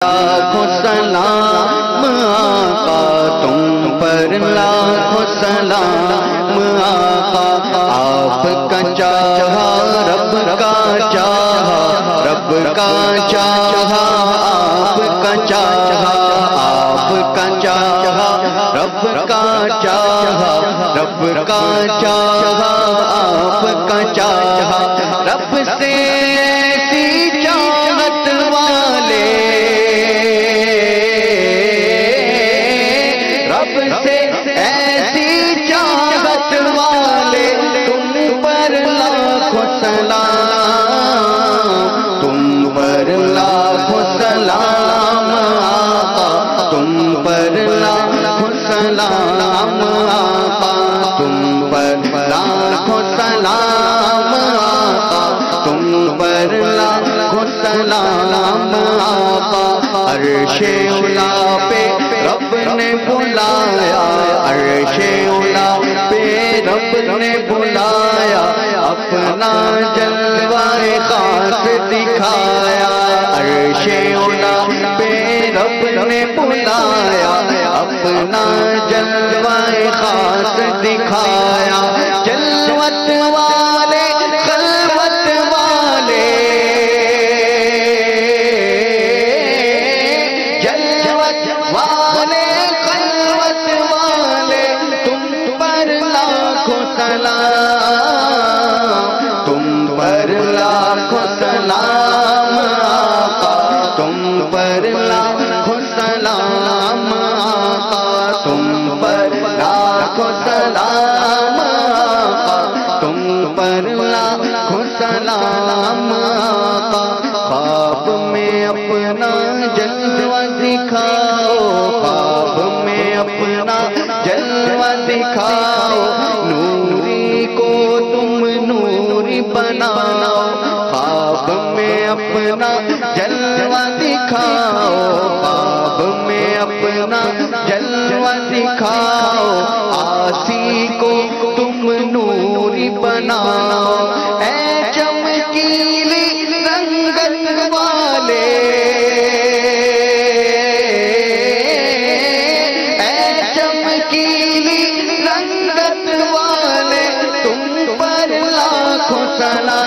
لاکھوں سلام آقا تم پر لاکھوں سلام آقا آپ کا چاہا رب کا چاہا رب کا چاہا آپ کا چاہا آپ کا چاہا رب کا چاہا رب کا چاہا آپ کا چاہا رب سے ایسی چاہت والے رب سے ایسی چاہت والے تم پر لاکھوں سلام تم پر لاکھوں سلام آقا تم پر لاکھوں سلام آقا تم پر لاکھوں سلام آقا تم پر لاکھوں سلام آقا عرش اولا پہ رب نے بلایا عرش اولا پہ رب نے بلایا اپنا جلوہ خاص دکھایا عرش اولا پہ رب نے بلایا اپنا جلوہ خاص دکھایا جلوت والے خلوت والے جلوت والے خلوت والے تم پر لاکھوں سلام تم پر لاکھوں سلام آقا تم پر لاکھوں سلام آقا تم پر لاکھوں سلام آقا تم پر لاکھوں سلام آقا خواب میں اپنا جلوہ دکھاؤ خواب میں اپنا جلوہ دکھاؤ نوری کو تم نوری بناؤ خواب میں اپنا جلوہ دکھاؤ خواب میں اپنا جلوہ دکھاؤ آسی کو تم نوری بناؤ اے چمکیلی رنگت والے اے چمکیلی رنگت والے تم پر لاکھوں سلام